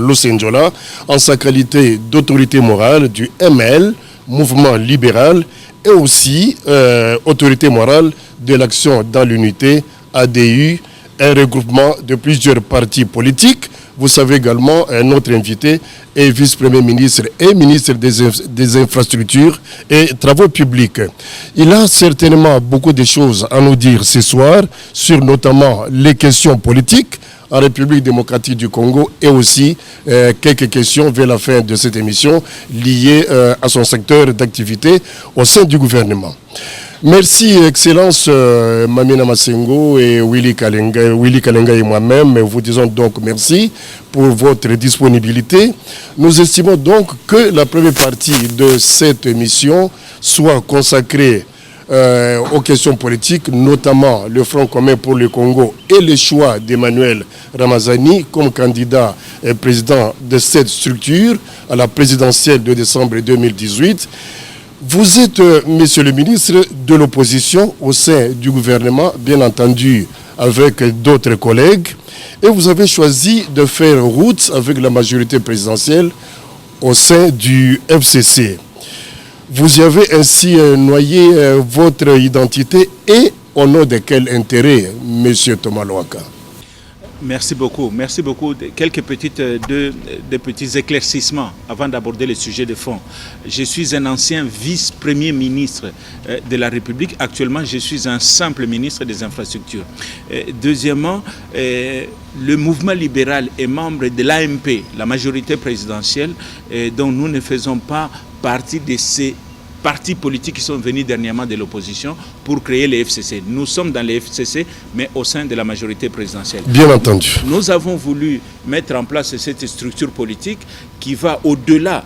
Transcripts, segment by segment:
Losenjola, en sa qualité d'autorité morale du ML, mouvement libéral, et aussi autorité morale de l'action dans l'unité, ADU, un regroupement de plusieurs partis politiques. Vous savez également, notre invité est vice-premier ministre et ministre des Infrastructures et Travaux publics. Il a certainement beaucoup de choses à nous dire ce soir sur notamment les questions politiques en République démocratique du Congo et aussi quelques questions vers la fin de cette émission liées à son secteur d'activité au sein du gouvernement. Merci, Excellence Mamina Masengo et Willy Kalenga et moi-même. Vous disons donc merci pour votre disponibilité. Nous estimons donc que la première partie de cette émission soit consacrée aux questions politiques, notamment le Front commun pour le Congo et le choix d'Emmanuel Ramazani comme candidat et président de cette structure à la présidentielle de décembre 2018. Vous êtes, monsieur le ministre, de l'opposition au sein du gouvernement, bien entendu, avec d'autres collègues, et vous avez choisi de faire route avec la majorité présidentielle au sein du FCC. Vous y avez ainsi noyé votre identité et au nom de quel intérêt, monsieur Thomas Loaka? Merci beaucoup. Merci beaucoup. Quelques petits éclaircissements avant d'aborder le sujet de fond. Je suis un ancien vice-premier ministre de la République. Actuellement, je suis un simple ministre des Infrastructures. Deuxièmement, le mouvement libéral est membre de l'AMP, la majorité présidentielle, dont nous ne faisons pas partie de ces partis politiques qui sont venus dernièrement de l'opposition pour créer les FCC. Nous sommes dans les FCC, mais au sein de la majorité présidentielle. Bien entendu. Nous avons voulu mettre en place cette structure politique qui va au-delà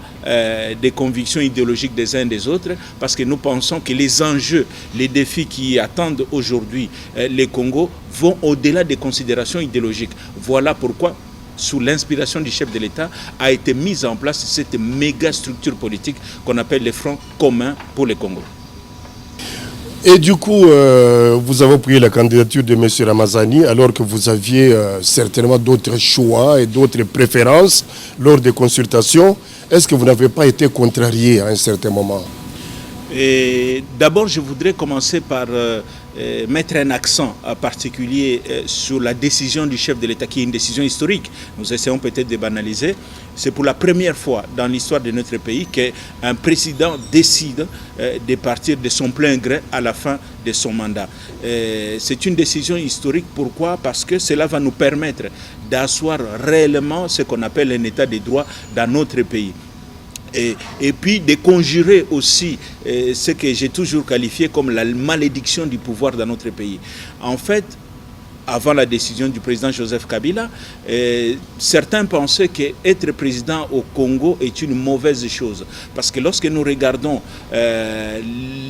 des convictions idéologiques des uns et des autres, parce que nous pensons que les enjeux, les défis qui attendent aujourd'hui les Congo vont au-delà des considérations idéologiques. Voilà pourquoi, sous l'inspiration du chef de l'État, a été mise en place cette méga structure politique qu'on appelle le Front commun pour le Congo. Et du coup, vous avez pris la candidature de M. Ramazani alors que vous aviez certainement d'autres choix et d'autres préférences lors des consultations. Est-ce que vous n'avez pas été contrarié à un certain moment? D'abord, je voudrais commencer par mettre un accent particulier sur la décision du chef de l'État, qui est une décision historique. Nous essayons peut-être de banaliser. C'est pour la première fois dans l'histoire de notre pays qu'un président décide de partir de son plein gré à la fin de son mandat. C'est une décision historique. Pourquoi? Parce que cela va nous permettre d'asseoir réellement ce qu'on appelle un état de droit dans notre pays. Et puis de conjurer aussi ce que j'ai toujours qualifié comme la malédiction du pouvoir dans notre pays. En fait, avant la décision du président Joseph Kabila, certains pensaient qu'être président au Congo est une mauvaise chose. Parce que lorsque nous regardons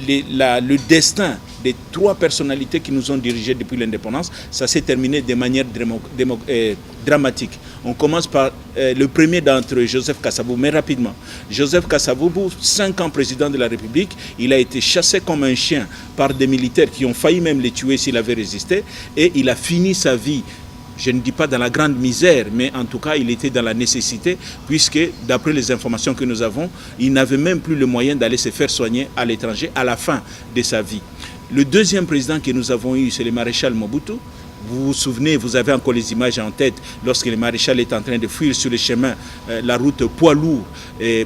le destin des trois personnalités qui nous ont dirigés depuis l'indépendance, ça s'est terminé de manière dramatique. On commence par le premier d'entre eux, Joseph Kasavubu, mais rapidement. Joseph Kasavubu, 5 ans président de la République, il a été chassé comme un chien par des militaires qui ont failli même le tuer s'il avait résisté, et il a fini sa vie, je ne dis pas dans la grande misère, mais en tout cas il était dans la nécessité, puisque d'après les informations que nous avons, il n'avait même plus le moyen d'aller se faire soigner à l'étranger à la fin de sa vie. Le deuxième président que nous avons eu, c'est le maréchal Mobutu. Vous vous souvenez, vous avez encore les images en tête lorsque le maréchal est en train de fuir sur le chemin, la route poids lourd,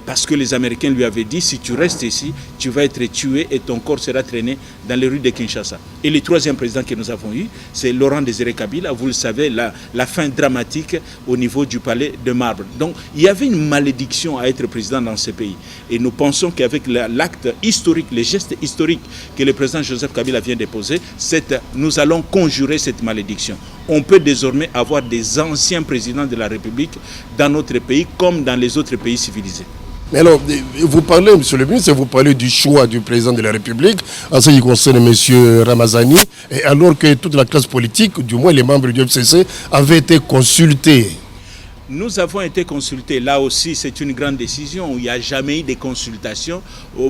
parce que les Américains lui avaient dit, si tu restes ici, tu vas être tué et ton corps sera traîné dans les rues de Kinshasa. Et le troisième président que nous avons eu, c'est Laurent Désiré Kabila, vous le savez, la fin dramatique au niveau du palais de marbre. Donc il y avait une malédiction à être président dans ce pays. Et nous pensons qu'avec l'acte historique, les gestes historiques que le président Joseph Kabila vient de poser, nous allons conjurer cette malédiction. On peut désormais avoir des anciens présidents de la République dans notre pays comme dans les autres pays civilisés. Mais alors, vous parlez, monsieur le ministre, vous parlez du choix du président de la République en ce qui concerne M. Ramazani, et alors que toute la classe politique, du moins les membres du FCC, avaient été consultés. Nous avons été consultés. Là aussi, c'est une grande décision. Il n'y a jamais eu de consultation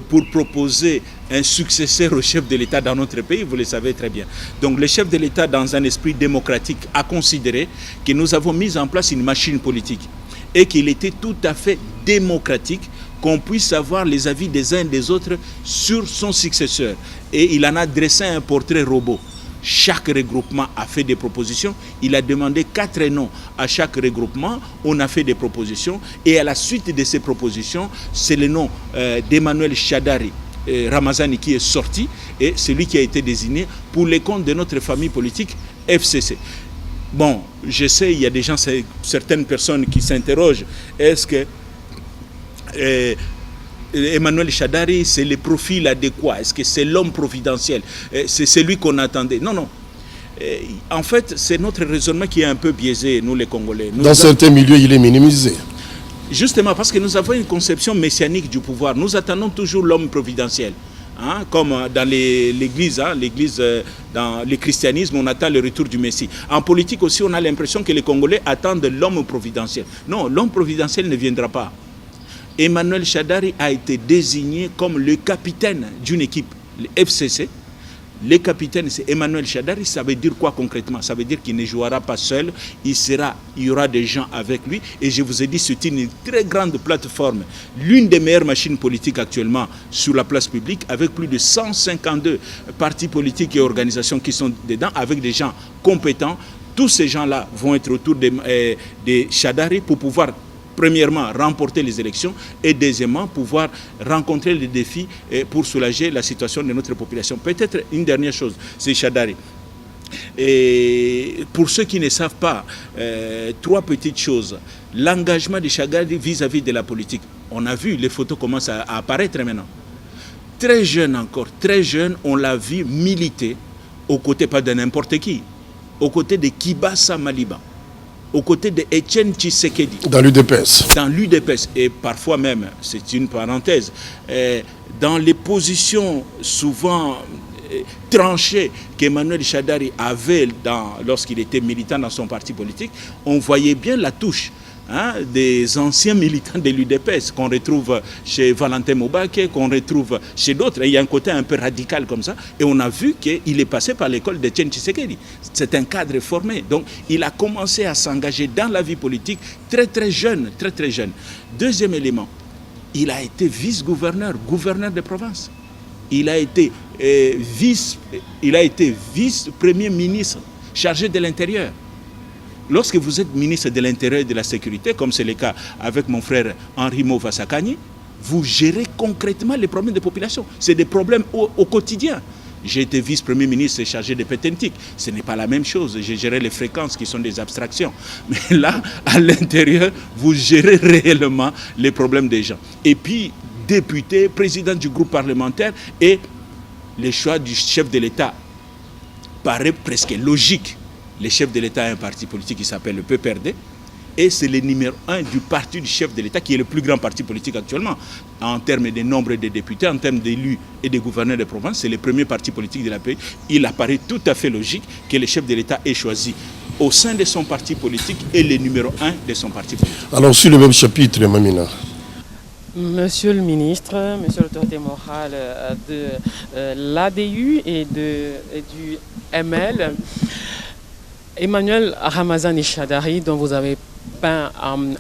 pour proposer un successeur au chef de l'État dans notre pays, vous le savez très bien. Donc le chef de l'État, dans un esprit démocratique, a considéré que nous avons mis en place une machine politique. et qu'il était tout à fait démocratique qu'on puisse avoir les avis des uns et des autres sur son successeur. Et il en a dressé un portrait robot. Chaque regroupement a fait des propositions. Il a demandé 4 noms à chaque regroupement. On a fait des propositions. Et à la suite de ces propositions, c'est le nom d'Emmanuel Shadari Ramazani qui est sorti. Et celui qui a été désigné pour les comptes de notre famille politique FCC. Bon, je sais, il y a des gens, certaines personnes qui s'interrogent. Est-ce que Emmanuel Shadari, c'est le profil adéquat? Est-ce que c'est l'homme providentiel? C'est celui qu'on attendait? Non, non. En fait, c'est notre raisonnement qui est un peu biaisé, nous les Congolais. Dans certains milieux, il est minimisé. Justement, parce que nous avons une conception messianique du pouvoir. Nous attendons toujours l'homme providentiel. Hein, comme dans l'église, hein, dans le christianisme, on attend le retour du Messie. En politique aussi, on a l'impression que les Congolais attendent l'homme providentiel. Non, l'homme providentiel ne viendra pas. Emmanuel Shadari a été désigné comme le capitaine d'une équipe, le FCC. Le capitaine, c'est Emmanuel Shadari. Ça veut dire quoi concrètement? Ça veut dire qu'il ne jouera pas seul. Il y aura des gens avec lui. Et je vous ai dit, c'est une très grande plateforme. L'une des meilleures machines politiques actuellement sur la place publique, avec plus de 152 partis politiques et organisations qui sont dedans, avec des gens compétents. Tous ces gens-là vont être autour de Shadari pour pouvoir premièrement, remporter les élections et deuxièmement, pouvoir rencontrer les défis pour soulager la situation de notre population. Peut-être une dernière chose, c'est Shadari. Et pour ceux qui ne savent pas, 3 petites choses. L'engagement de Shadari vis-à-vis de la politique. On a vu, les photos commencent à apparaître maintenant. Très jeune encore, très jeune, on l'a vu militer aux côtés, pas de n'importe qui, aux côtés de Kibasa Maliba, aux côtés de Etienne Tshisekedi. Dans l'UDPS. Dans l'UDPS. Et parfois même, c'est une parenthèse, dans les positions souvent tranchées qu'Emmanuel Shadari avait lorsqu'il était militant dans son parti politique, on voyait bien la touche des anciens militants de l'UDPS qu'on retrouve chez Valentin Mobake, qu'on retrouve chez d'autres. Il y a un côté un peu radical comme ça. Et on a vu qu'il est passé par l'école d'Etienne Tshisekedi. C'est un cadre formé. Donc, il a commencé à s'engager dans la vie politique très, très jeune, très, très jeune. Deuxième élément, il a été vice-gouverneur, gouverneur de province. Il a été vice-premier ministre chargé de l'Intérieur. Lorsque vous êtes ministre de l'Intérieur et de la Sécurité, comme c'est le cas avec mon frère Henri Movasakani, vous gérez concrètement les problèmes des populations. C'est des problèmes au quotidien. J'ai été vice-premier ministre chargé de Pétentique. Ce n'est pas la même chose. J'ai géré les fréquences qui sont des abstractions. Mais là, à l'intérieur, vous gérez réellement les problèmes des gens. Et puis, député, président du groupe parlementaire, et le choix du chef de l'État paraît presque logique. Le chef de l'État a un parti politique qui s'appelle le PPRD et c'est le numéro 1 du parti du chef de l'État qui est le plus grand parti politique actuellement. En termes de nombre de députés, en termes d'élus et de gouverneurs de province, c'est le premier parti politique de la pays. Il apparaît tout à fait logique que le chef de l'État ait choisi au sein de son parti politique et le numéro 1 de son parti politique. Alors sur le même chapitre, Mamina. Monsieur le ministre, monsieur l'autorité morale de l'ADU et du ML, Emmanuel Ramazani Shadari, dont vous avez peint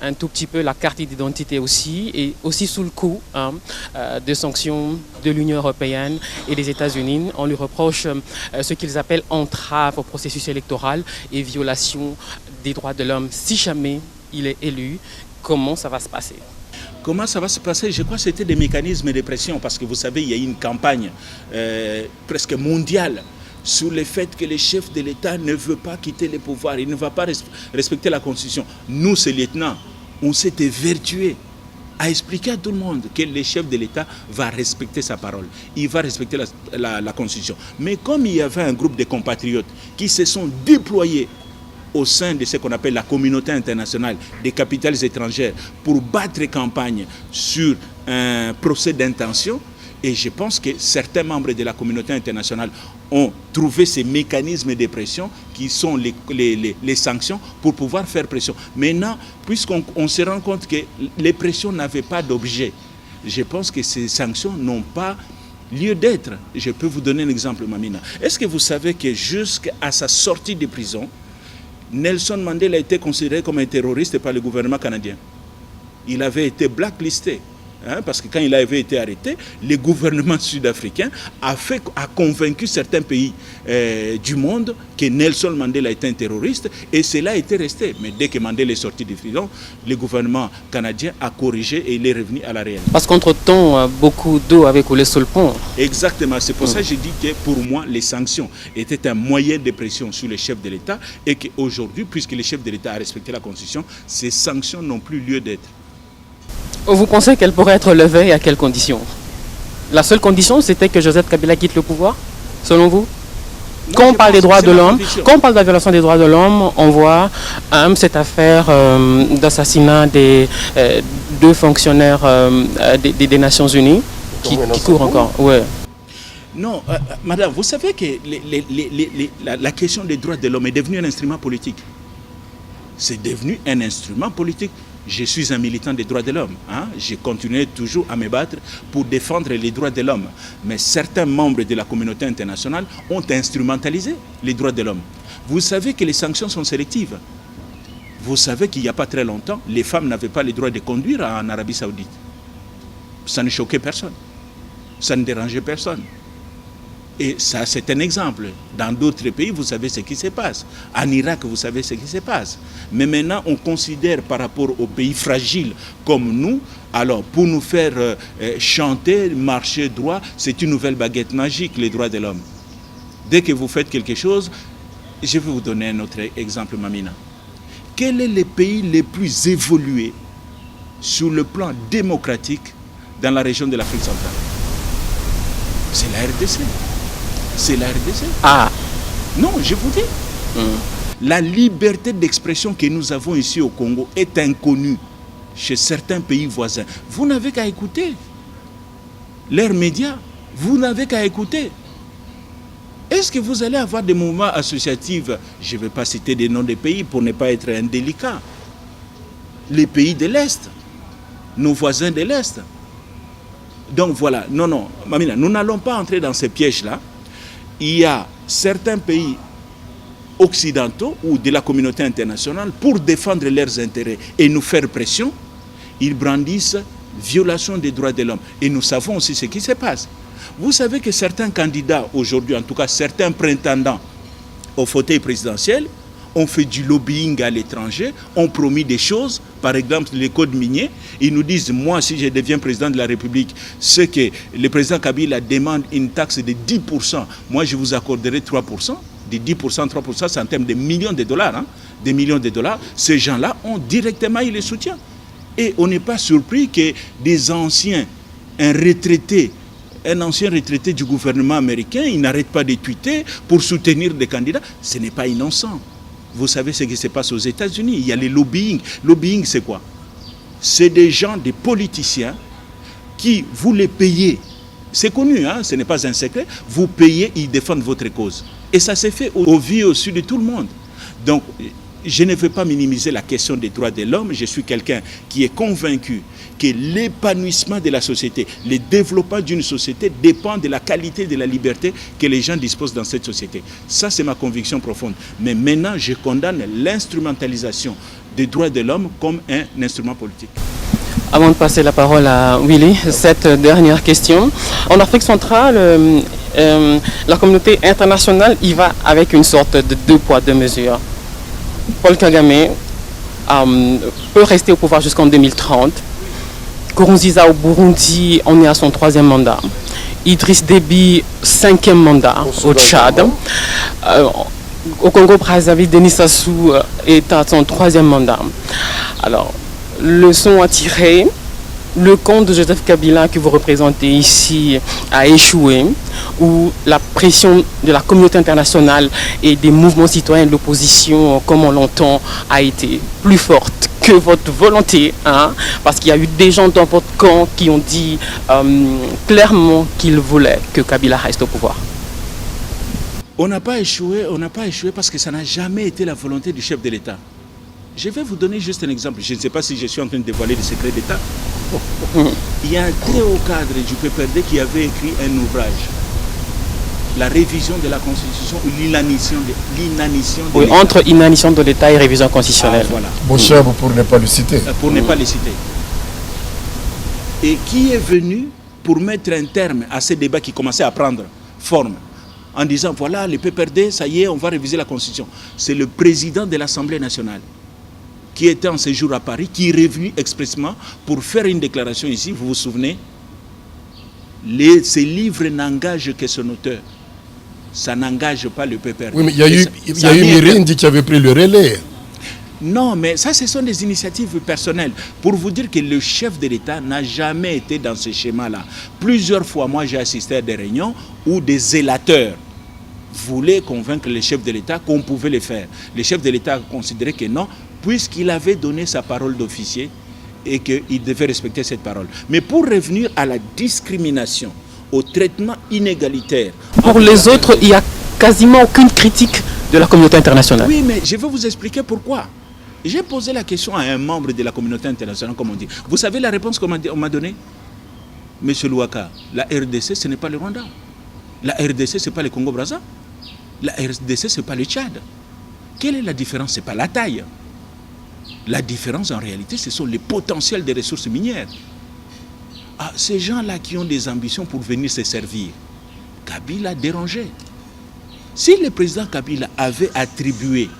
un tout petit peu la carte d'identité aussi, et aussi sous le coup de sanctions de l'Union européenne et des États-Unis. On lui reproche ce qu'ils appellent entrave au processus électoral et violation des droits de l'homme. Si jamais il est élu, comment ça va se passer? Comment ça va se passer? Je crois que c'était des mécanismes de pression, parce que vous savez, il y a eu une campagne presque mondiale sur le fait que le chef de l'État ne veut pas quitter le pouvoir, il ne va pas respecter la Constitution. Nous, ces lieutenants, on s'était vertués à expliquer à tout le monde que le chef de l'État va respecter sa parole. Il va respecter la Constitution. Mais comme il y avait un groupe de compatriotes qui se sont déployés au sein de ce qu'on appelle la communauté internationale des capitales étrangères pour battre campagne sur un procès d'intention, et je pense que certains membres de la communauté internationale ont trouvé ces mécanismes de pression qui sont les sanctions pour pouvoir faire pression. Maintenant, puisqu'on se rend compte que les pressions n'avaient pas d'objet, je pense que ces sanctions n'ont pas lieu d'être. Je peux vous donner un exemple, Mamina. Est-ce que vous savez que jusqu'à sa sortie de prison, Nelson Mandela a été considéré comme un terroriste par le gouvernement canadien? il avait été blacklisté. Parce que quand il avait été arrêté, le gouvernement sud-africain a convaincu certains pays du monde que Nelson Mandela était un terroriste, et cela était resté. Mais dès que Mandela est sorti de prison, le gouvernement canadien a corrigé et il est revenu à la réalité. Parce qu'entre-temps, beaucoup d'eau avait coulé sous le pont. Exactement, c'est pour ça que je dis que pour moi, les sanctions étaient un moyen de pression sur les chefs de l'État, et qu'aujourd'hui, puisque les chefs de l'État ont respecté la Constitution, ces sanctions n'ont plus lieu d'être. Vous pensez qu'elle pourrait être levée et à quelles conditions? La seule condition, c'était que Joseph Kabila quitte le pouvoir, selon vous? Quand on parle des droits de l'homme, quand on parle de la violation des droits de l'homme, on voit cette affaire d'assassinat des deux fonctionnaires des Nations Unies qui court encore. Ouais. Non, madame, vous savez que la question des droits de l'homme est devenue un instrument politique. C'est devenu un instrument politique. Je suis un militant des droits de l'homme. J'ai continué toujours à me battre pour défendre les droits de l'homme. Mais certains membres de la communauté internationale ont instrumentalisé les droits de l'homme. Vous savez que les sanctions sont sélectives. Vous savez qu'il n'y a pas très longtemps, les femmes n'avaient pas le droit de conduire en Arabie Saoudite. Ça ne choquait personne. Ça ne dérangeait personne. Et ça, c'est un exemple. Dans d'autres pays, vous savez ce qui se passe. En Irak, vous savez ce qui se passe. Mais maintenant, on considère par rapport aux pays fragiles comme nous, alors pour nous faire chanter, marcher droit, c'est une nouvelle baguette magique, les droits de l'homme. Dès que vous faites quelque chose, je vais vous donner un autre exemple, Mamina. Quel est le pays le plus évolué sur le plan démocratique dans la région de l'Afrique centrale? C'est la RDC. C'est la RDC. Ah. Non, je vous dis. La liberté d'expression que nous avons ici au Congo est inconnue chez certains pays voisins. Vous n'avez qu'à écouter leurs médias. Vous n'avez qu'à écouter. Est-ce que vous allez avoir des mouvements associatifs? Je ne vais pas citer des noms des pays pour ne pas être indélicat. Les pays de l'Est, nos voisins de l'Est. Donc voilà, non, Mamina, nous n'allons pas entrer dans ces pièges-là. Il y a certains pays occidentaux ou de la communauté internationale, pour défendre leurs intérêts et nous faire pression, ils brandissent violation des droits de l'homme. Et nous savons aussi ce qui se passe. Vous savez que certains candidats aujourd'hui, en tout cas certains prétendants au fauteuil présidentiel, ont fait du lobbying à l'étranger, ont promis des choses, par exemple les codes miniers. Ils nous disent, moi si je deviens président de la République, ce que le président Kabila demande une taxe de 10%, moi je vous accorderai 3%, de 10%, 3%, c'est en termes de millions de dollars, des millions de dollars. Ces gens-là ont directement eu le soutien. Et on n'est pas surpris que des anciens, un ancien retraité du gouvernement américain, il n'arrête pas de tweeter pour soutenir des candidats. Ce n'est pas innocent. Vous savez ce qui se passe aux États-Unis. Il y a les lobbying. Lobbying, c'est quoi? C'est des gens, des politiciens qui, vous les payez. C'est connu, ce n'est pas un secret. Vous payez, ils défendent votre cause. Et ça s'est fait au vu et au su de tout le monde. Donc, je ne veux pas minimiser la question des droits de l'homme. Je suis quelqu'un qui est convaincu que l'épanouissement de la société, le développement d'une société dépend de la qualité de la liberté que les gens disposent dans cette société. Ça, c'est ma conviction profonde. Mais maintenant, je condamne l'instrumentalisation des droits de l'homme comme un instrument politique. Avant de passer la parole à Willy, cette dernière question. En Afrique centrale, la communauté internationale y va avec une sorte de 2 poids 2 mesures. Paul Kagame peut rester au pouvoir jusqu'en 2030. Nkurunziza au Burundi, on est à son 3e mandat. Idriss Déby, 5e mandat au Tchad. Au Congo-Brazzaville, Denis Sassou est à son 3e mandat. Alors, leçon à tirer, le camp de Joseph Kabila que vous représentez ici a échoué, où la pression de la communauté internationale et des mouvements citoyens de l'opposition, comme on l'entend, a été plus forte que votre volonté, parce qu'il y a eu des gens dans votre camp qui ont dit clairement qu'ils voulaient que Kabila reste au pouvoir. On n'a pas échoué parce que ça n'a jamais été la volonté du chef de l'État. Je vais vous donner juste un exemple. Je ne sais pas si je suis en train de dévoiler les secrets d'État. Il y a un très haut cadre du PPRD qui avait écrit un ouvrage. La révision de la Constitution ou l'inanition de l'État. Entre inanition de l'État et révision constitutionnelle. Voilà. Bon cher, pour ne pas le citer. Pour ne pas le citer. et qui est venu pour mettre un terme à ces débats qui commençaient à prendre forme, en disant voilà, les PPRD, ça y est, on va réviser la Constitution. C'est le président de l'Assemblée nationale qui était en séjour à Paris, qui est revenu expressément pour faire une déclaration ici, vous vous souvenez, ces livres n'engagent que son auteur. Ça n'engage pas le PPRD. Oui, mais il y a eu Mirindi qui avait pris le relais. Non, mais ça, ce sont des initiatives personnelles. Pour vous dire que le chef de l'État n'a jamais été dans ce schéma-là. Plusieurs fois, moi, j'ai assisté à des réunions où des zélateurs voulaient convaincre le chef de l'État qu'on pouvait le faire. Le chef de l'État a considéré que non, puisqu'il avait donné sa parole d'officier et qu'il devait respecter cette parole. Mais pour revenir à la discrimination, au traitement inégalitaire... Pour les autres, il n'y a quasiment aucune critique de la communauté internationale. Oui, mais je vais vous expliquer pourquoi. J'ai posé la question à un membre de la communauté internationale, comme on dit. Vous savez la réponse qu'on m'a donnée? Monsieur Louaka, la RDC, ce n'est pas le Rwanda. La RDC, ce n'est pas le Congo-Brazza. La RDC, ce n'est pas le Tchad. Quelle est la différence? Ce n'est pas la taille. La différence, en réalité, ce sont les potentiels des ressources minières. Ah, ces gens-là qui ont des ambitions pour venir se servir, Kabila dérangeait. Si le président Kabila avait attribué,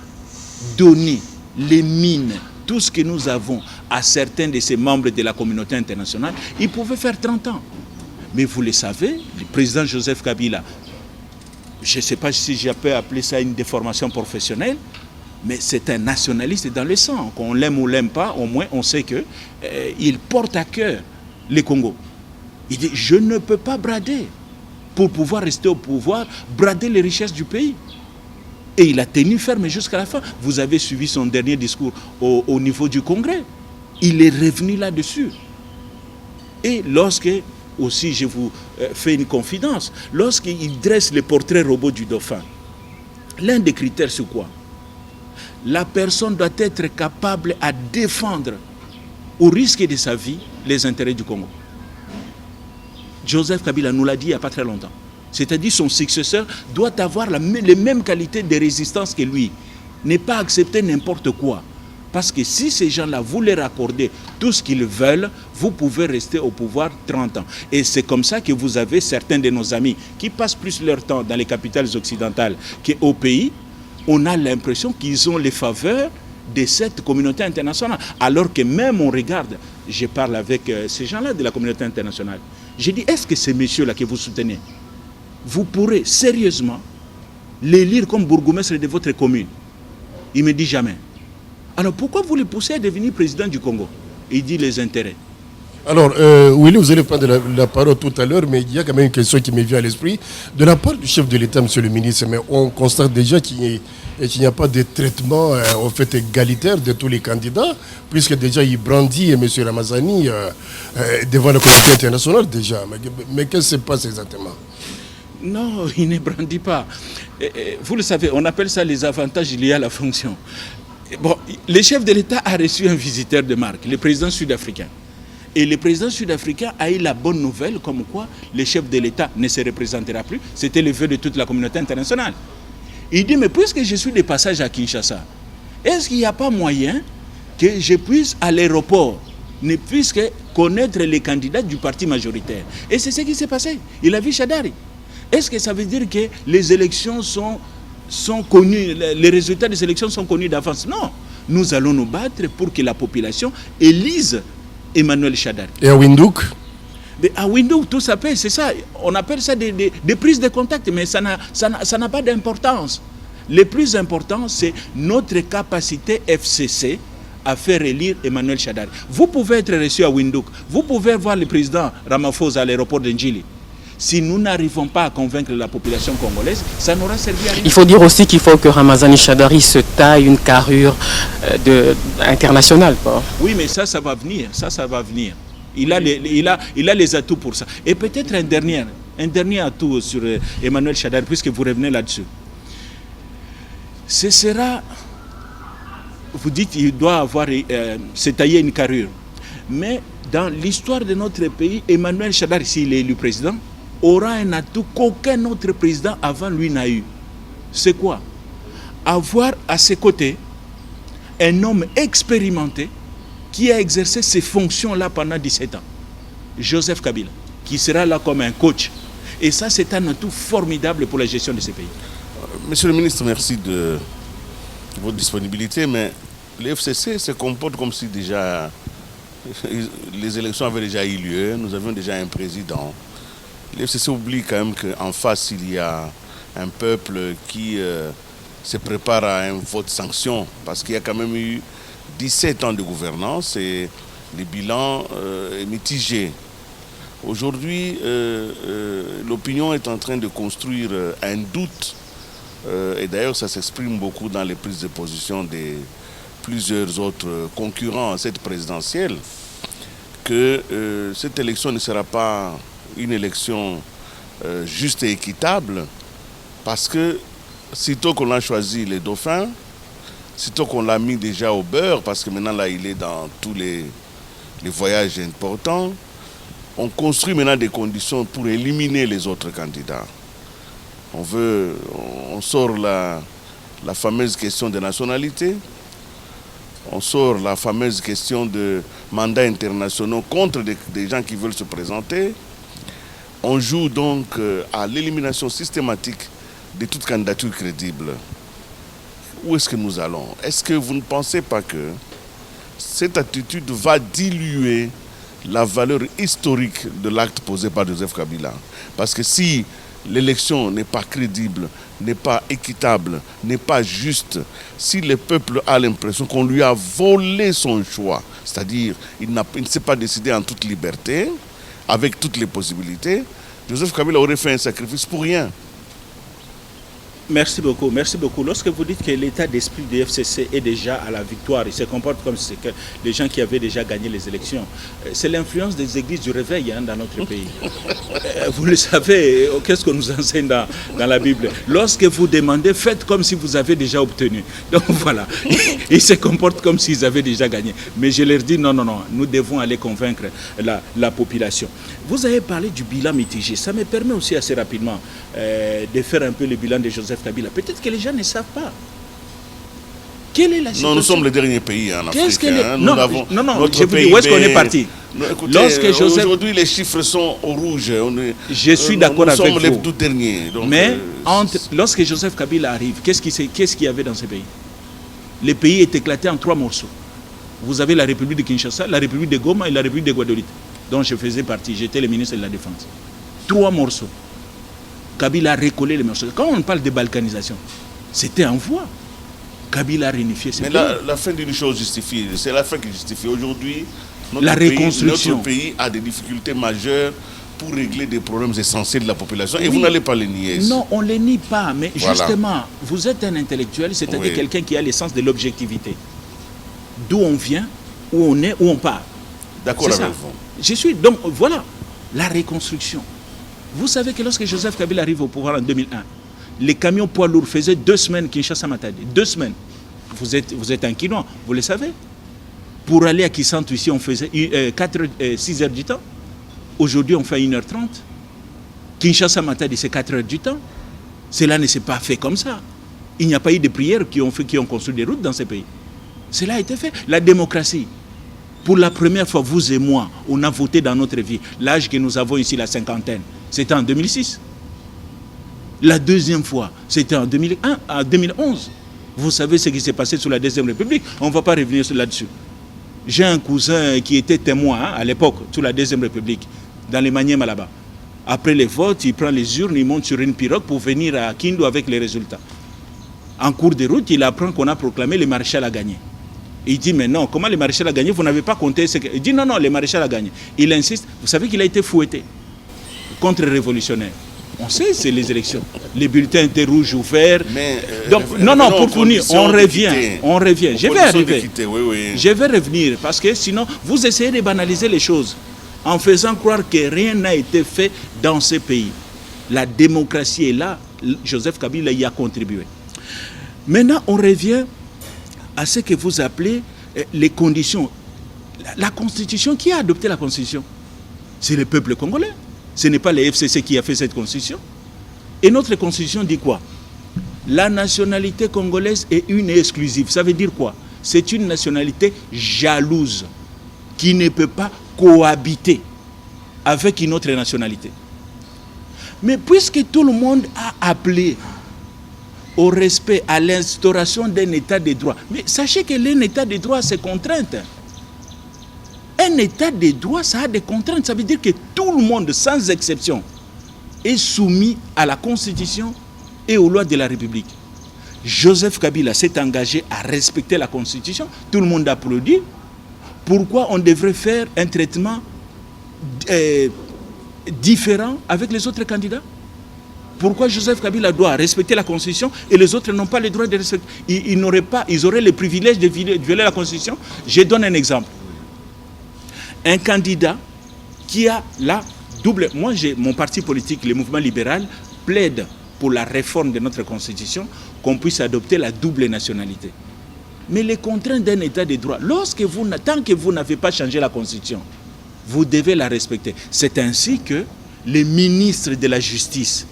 donné les mines, tout ce que nous avons à certains de ces membres de la communauté internationale, il pouvait faire 30 ans. Mais vous le savez, le président Joseph Kabila, je ne sais pas si je peux appeler ça une déformation professionnelle, mais c'est un nationaliste dans le sang. Qu'on l'aime ou l'aime pas, au moins on sait qu'il porte à cœur le Congo. Il dit, je ne peux pas brader. Pour pouvoir rester au pouvoir, brader les richesses du pays. Et il a tenu ferme jusqu'à la fin. Vous avez suivi son dernier discours au niveau du Congrès. Il est revenu là-dessus. Et lorsque, aussi je vous fais une confidence, lorsqu'il dresse le portrait robot du dauphin, l'un des critères c'est quoi? La personne doit être capable à défendre, au risque de sa vie, les intérêts du Congo. Joseph Kabila nous l'a dit il n'y a pas très longtemps. C'est-à-dire son successeur doit avoir les mêmes qualités de résistance que lui. Ne pas accepter n'importe quoi. Parce que si ces gens-là, vous leur accordez tout ce qu'ils veulent, vous pouvez rester au pouvoir 30 ans. Et c'est comme ça que vous avez certains de nos amis qui passent plus leur temps dans les capitales occidentales qu'au pays. On a l'impression qu'ils ont les faveurs de cette communauté internationale. Alors que même on regarde, je parle avec ces gens-là de la communauté internationale, j'ai dit, est-ce que ces messieurs-là que vous soutenez, vous pourrez sérieusement les lire comme bourgmestre de votre commune? Il me dit jamais. Alors pourquoi vous les poussez à devenir président du Congo? Il dit les intérêts. Alors, Willy, vous allez prendre la parole tout à l'heure, mais il y a quand même une question qui me vient à l'esprit. De la part du chef de l'État, monsieur le ministre, mais on constate déjà qu'il n'y a pas de traitement en fait égalitaire de tous les candidats, puisque déjà il brandit M. Ramazani devant la communauté internationale déjà. Mais qu'est-ce qui se passe exactement? Non, il ne brandit pas. Vous le savez, on appelle ça les avantages liés à la fonction. Bon, le chef de l'État a reçu un visiteur de marque, le président sud-africain. Et le président sud-africain a eu la bonne nouvelle comme quoi le chef de l'État ne se représentera plus. C'était le vœu de toute la communauté internationale. Il dit, mais puisque je suis de passage à Kinshasa, est-ce qu'il n'y a pas moyen que je puisse à l'aéroport ne puisse connaître les candidats du parti majoritaire? Et c'est ce qui s'est passé. Il a vu Chadari. Est-ce que ça veut dire que les élections sont connues, les résultats des élections sont connus d'avance? Non. Nous allons nous battre pour que la population élise Emmanuel Chadari. Et à Windhoek? Mais à Windhoek, tout ça peut, c'est ça. On appelle ça des prises de contact, mais ça n'a pas d'importance. Le plus important, c'est notre capacité FCC à faire élire Emmanuel Chadari. Vous pouvez être reçu à Windhoek. Vous pouvez voir le président Ramaphosa à l'aéroport de Njili. Si nous n'arrivons pas à convaincre la population congolaise, ça n'aura servi à rien. Il faut dire aussi qu'il faut que Ramazani Chadari se taille une carrure internationale. Oui, mais ça va venir. Ça va venir. Il a les atouts pour ça. Et peut-être un dernier atout sur Emmanuel Chadari, puisque vous revenez là-dessus. Ce sera... Vous dites qu'il doit avoir se tailler une carrure. Mais dans l'histoire de notre pays, Emmanuel Chadari, s'il est élu président, aura un atout qu'aucun autre président avant lui n'a eu. C'est quoi? Avoir à ses côtés un homme expérimenté qui a exercé ces fonctions-là pendant 17 ans. Joseph Kabila, qui sera là comme un coach. Et ça, c'est un atout formidable pour la gestion de ces pays. Monsieur le ministre, merci de votre disponibilité, mais le FCC se comporte comme si déjà les élections avaient déjà eu lieu, nous avions déjà un président. Le FCC oublie quand même qu'en face, il y a un peuple qui se prépare à un vote sanction, parce qu'il y a quand même eu 17 ans de gouvernance et le bilan est mitigé. Aujourd'hui, l'opinion est en train de construire un doute, et d'ailleurs ça s'exprime beaucoup dans les prises de position de plusieurs autres concurrents à cette présidentielle, que cette élection ne sera pas une élection juste et équitable, parce que sitôt qu'on a choisi les dauphins, sitôt qu'on l'a mis déjà au beurre, parce que maintenant là il est dans tous les voyages importants, on construit maintenant des conditions pour éliminer les autres candidats. On sort la fameuse question de nationalité, on sort la fameuse question de mandats internationaux contre des gens qui veulent se présenter. On joue donc à l'élimination systématique de toute candidature crédible. Où est-ce que nous allons? Est-ce que vous ne pensez pas que cette attitude va diluer la valeur historique de l'acte posé par Joseph Kabila? Parce que si l'élection n'est pas crédible, n'est pas équitable, n'est pas juste, si le peuple a l'impression qu'on lui a volé son choix, c'est-à-dire il ne s'est pas décidé en toute liberté, avec toutes les possibilités, Joseph Kabila aurait fait un sacrifice pour rien. Merci beaucoup, merci beaucoup. Lorsque vous dites que l'état d'esprit du FCC est déjà à la victoire, il se comporte comme les gens qui avaient déjà gagné les élections, c'est l'influence des églises du réveil dans notre pays. Vous le savez, qu'est-ce qu'on nous enseigne dans la Bible? Lorsque vous demandez, faites comme si vous avez déjà obtenu. Donc voilà, ils se comportent comme s'ils avaient déjà gagné. Mais je leur dis, non, nous devons aller convaincre la population. Vous avez parlé du bilan mitigé. Ça me permet aussi assez rapidement de faire un peu le bilan de Joseph Kabila. Peut-être que les gens ne savent pas. Quelle est la situation? Non, nous sommes le dernier pays en Afrique. Non, je vous dis, où est-ce qu'on est parti? Écoutez, aujourd'hui, les chiffres sont au rouge. Je suis d'accord avec vous. Nous sommes les tout derniers. Donc, mais lorsque Joseph Kabila arrive, qu'est-ce qu'il y avait dans ce pays? Le pays est éclaté en 3 morceaux. Vous avez la République de Kinshasa, la République de Goma et la République de Guadeloupe, dont je faisais partie. J'étais le ministre de la Défense. 3 morceaux. Kabila a recollé les morceaux. Quand on parle de balkanisation, c'était en voie. Kabila a réunifié ce pays. Mais la fin d'une chose justifie. C'est la fin qui justifie. Aujourd'hui, reconstruction. Notre pays a des difficultés majeures pour régler des problèmes essentiels de la population. Et vous n'allez pas les nier. Non, on ne les nie pas. Mais voilà. Justement, vous êtes un intellectuel, c'est-à-dire quelqu'un qui a l'essence de l'objectivité. D'où on vient, où on est, où on part. D'accord avec vous. Je suis. Donc voilà, la reconstruction. Vous savez que lorsque Joseph Kabila arrive au pouvoir en 2001, les camions poids lourds faisaient 2 semaines Kinshasa-Matadi. 2 semaines. Vous êtes un Quinois, vous le savez. Pour aller à Kisantu ici, on faisait 6 heures du temps. Aujourd'hui, on fait 1h30. Kinshasa-Matadi, c'est 4 heures du temps. Cela ne s'est pas fait comme ça. Il n'y a pas eu de prières qui ont construit des routes dans ces pays. Cela a été fait. La démocratie. Pour la première fois, vous et moi, on a voté dans notre vie. L'âge que nous avons ici, la cinquantaine, c'était en 2006. La deuxième fois, c'était en 2011. Vous savez ce qui s'est passé sous la Deuxième République. On ne va pas revenir là-dessus. J'ai un cousin qui était témoin à l'époque, sous la Deuxième République, dans les Maniema là-bas. Après les votes, il prend les urnes, il monte sur une pirogue pour venir à Kindu avec les résultats. En cours de route, il apprend qu'on a proclamé le maréchal a gagné. Il dit, mais non, comment le maréchal a gagné? Vous n'avez pas compté ce que... Il dit, non, le maréchal a gagné. Il insiste. Vous savez qu'il a été fouetté. Contre-révolutionnaire. On sait, c'est les élections. Les bulletins étaient rouges ou verts. Mais, donc, pour finir, on revient. Je vais arriver. Je vais revenir, parce que sinon, vous essayez de banaliser les choses en faisant croire que rien n'a été fait dans ce pays. La démocratie est là. Joseph Kabila y a contribué. Maintenant, on revient à ce que vous appelez les conditions. La Constitution, qui a adopté la Constitution? C'est le peuple congolais. Ce n'est pas le FCC qui a fait cette Constitution. Et notre Constitution dit quoi? La nationalité congolaise est une et exclusive. Ça veut dire quoi? C'est une nationalité jalouse qui ne peut pas cohabiter avec une autre nationalité. Mais puisque tout le monde a appelé au respect, à l'instauration d'un état de droit, mais sachez que l'un état de droit a ses contraintes. Un état de droit, ça a des contraintes. Ça veut dire que tout le monde, sans exception, est soumis à la Constitution et aux lois de la République. Joseph Kabila s'est engagé à respecter la Constitution. Tout le monde applaudit. Pourquoi on devrait faire un traitement différent avec les autres candidats? Pourquoi Joseph Kabila doit respecter la Constitution et les autres n'ont pas le droit de respecter? Ils auraient le privilège de violer la Constitution. Je donne un exemple. Un candidat qui a la double... Moi, mon parti politique, le mouvement libéral, plaide pour la réforme de notre Constitution, qu'on puisse adopter la double nationalité. Mais les contraintes d'un état de droit, tant que vous n'avez pas changé la Constitution, vous devez la respecter. C'est ainsi que le ministre de la Justice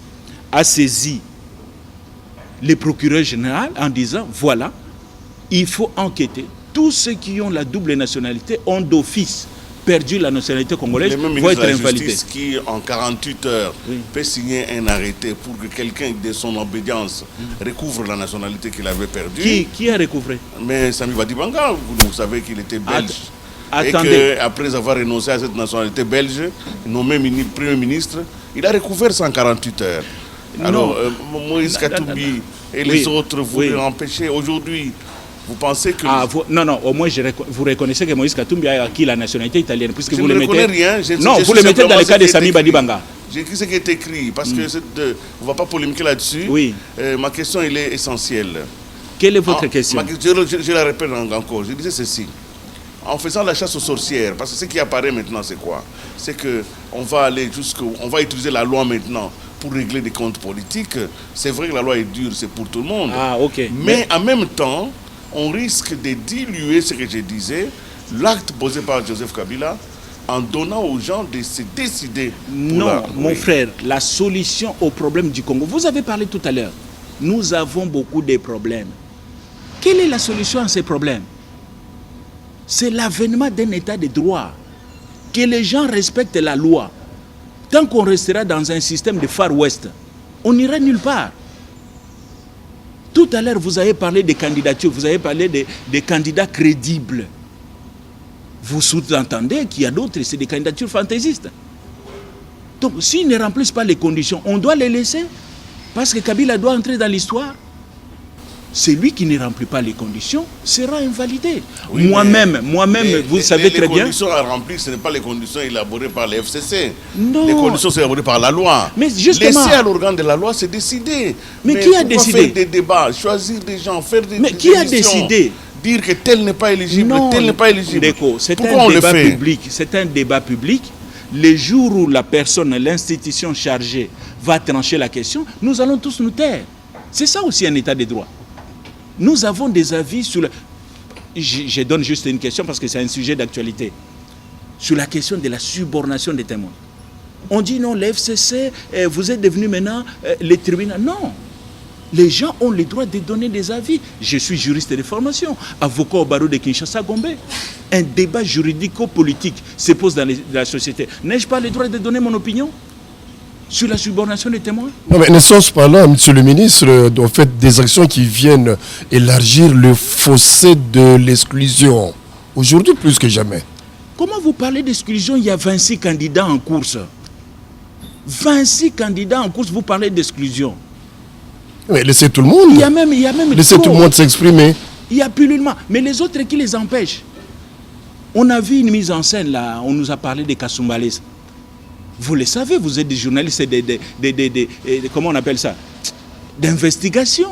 a saisi le procureur général en disant, voilà, il faut enquêter. Tous ceux qui ont la double nationalité ont d'office perdu la nationalité congolaise, vont être invalidés. Qui, en 48 heures, peut signer un arrêté pour que quelqu'un de son obédience recouvre la nationalité qu'il avait perdue. Qui a recouvré? Mais Sami Badibanga, vous savez qu'il était belge. Attendez. Et qu'après avoir renoncé à cette nationalité belge, nommé Premier ministre, il a recouvert 148 heures. Alors, Moïse Katumbi et les autres voulaient empêcher. Aujourd'hui, vous pensez que... Non, au moins vous reconnaissez que Moïse Katumbi a acquis la nationalité italienne, puisque je vous ne le mettez... rien. Vous le mettez dans le cas de Sami Badibanga. J'ai écrit ce qui est écrit, parce que on ne va pas polémiquer là-dessus. Oui. Ma question, elle est essentielle. Quelle est votre question? Je la répète encore. Je disais ceci. En faisant la chasse aux sorcières, parce que ce qui apparaît maintenant, c'est quoi? C'est qu'on va aller on va utiliser la loi maintenant pour régler des comptes politiques. C'est vrai que la loi est dure, c'est pour tout le monde. Mais en même temps, on risque de diluer ce que je disais, l'acte posé par Joseph Kabila, en donnant aux gens de se décider. Non, mon frère, la solution au problème du Congo, vous avez parlé tout à l'heure, nous avons beaucoup de problèmes. Quelle est la solution à ces problèmes? C'est l'avènement d'un état de droit. Que les gens respectent la loi. Tant qu'on restera dans un système de Far West, on n'ira nulle part. Tout à l'heure, vous avez parlé des candidatures, vous avez parlé des candidats crédibles. Vous sous-entendez qu'il y a d'autres, c'est des candidatures fantaisistes. Donc, s'ils ne remplissent pas les conditions, on doit les laisser. Parce que Kabila doit entrer dans l'histoire. Celui qui ne remplit pas les conditions sera invalidé. Moi-même, vous savez très bien... Les conditions à remplir, ce n'est pas les conditions élaborées par les FCC. Non. Les conditions sont élaborées par la loi. Mais justement... Laissez à l'organe de la loi se décider. Mais qui a décidé? Faire des débats, choisir des gens, faire des Mais qui a décidé? Dire que tel n'est pas éligible, tel n'est pas éligible. Pourquoi on le fait? C'est un débat public. Le jour où la personne, l'institution chargée va trancher la question, nous allons tous nous taire. C'est ça aussi un état de droit. Nous avons des avis sur le... Je donne juste une question parce que c'est un sujet d'actualité. Sur la question de la subornation des témoins. On dit non, le FCC, vous êtes devenu maintenant les tribunaux. Non. Les gens ont le droit de donner des avis. Je suis juriste de formation, avocat au barreau de Kinshasa, Gombe. Un débat juridico-politique se pose dans la société. N'ai-je pas le droit de donner mon opinion sur la subornation des témoins? Non, mais ne sommes pas là, monsieur le ministre, en fait, des actions qui viennent élargir le fossé de l'exclusion. Aujourd'hui, plus que jamais. Comment vous parlez d'exclusion? Il y a 26 candidats en course. 26 candidats en course, vous parlez d'exclusion. Mais laissez tout le monde. Il y a même laissez tout le monde s'exprimer. Il y a pullulement. Mais les autres qui les empêchent. On a vu une mise en scène là, on nous a parlé de Kasumbalesa. Vous le savez, vous êtes des journalistes, comment on appelle ça? D'investigation.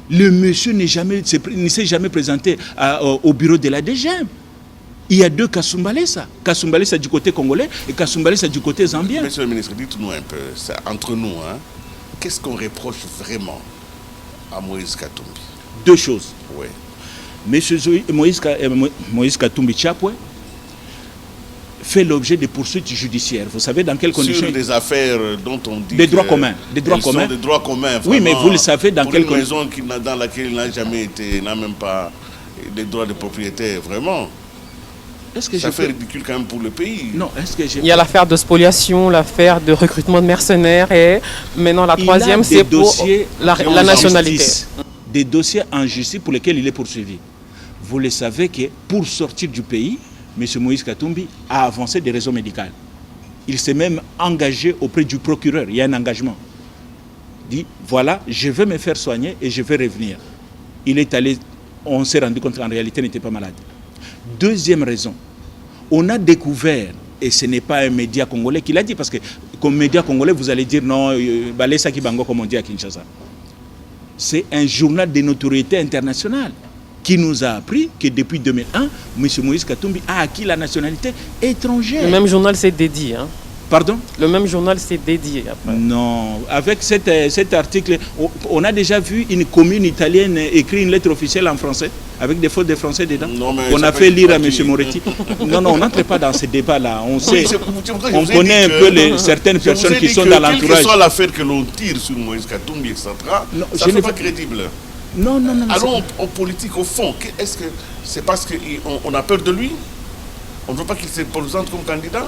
Le monsieur ne s'est jamais présenté au bureau de la DGM. Il y a deux Kasumbalesa. Kasumbalesa du côté congolais et Kasumbalesa du côté zambien. Monsieur le ministre, dites-nous un peu, ça, entre nous, hein, qu'est-ce qu'on reproche vraiment à Moïse Katumbi? Deux choses. Oui. Monsieur Moïse Katumbi Tchapwe fait l'objet de poursuites judiciaires. Vous savez dans quelles conditions? Sur des affaires dont on dit des droits communs. Des droits communs. Des droits communs. Oui, mais vous le savez dans quelles conditions? Pour une maison dans laquelle il n'a jamais été, n'a même pas des droits de propriété, vraiment. Ça fait ridicule quand même pour le pays. Non, est-ce que il y a l'affaire de spoliation, l'affaire de recrutement de mercenaires et maintenant la troisième, c'est pour la nationalité. Des dossiers en justice pour lesquels il est poursuivi. Vous le savez que pour sortir du pays, M. Moïse Katumbi a avancé des raisons médicales. Il s'est même engagé auprès du procureur. Il y a un engagement. Il dit, voilà, je vais me faire soigner et je vais revenir. Il est allé, on s'est rendu compte qu'en réalité, il n'était pas malade. Deuxième raison, on a découvert, et ce n'est pas un média congolais qui l'a dit, parce que comme média congolais, vous allez dire non, Balesa Kibango, comme on dit à Kinshasa. C'est un journal de notoriété internationale qui nous a appris que depuis 2001, M. Moïse Katumbi a acquis la nationalité étrangère. Le même journal s'est dédié. Hein. Pardon? Le même journal s'est dédié après. Non, avec cet article, on a déjà vu une commune italienne écrire une lettre officielle en français, avec des fautes de français dedans. On a fait lire à M. Moretti. Non, on n'entre pas dans ce débat-là. On sait, on connaît un peu certaines personnes qui sont dans l'entourage. Quelle que soit l'affaire que l'on tire sur Moïse Katumbi, etc., ça n'est pas crédible. Non. Allons en politique au fond. Est-ce que c'est parce qu'on a peur de lui? On ne veut pas qu'il se présente comme candidat?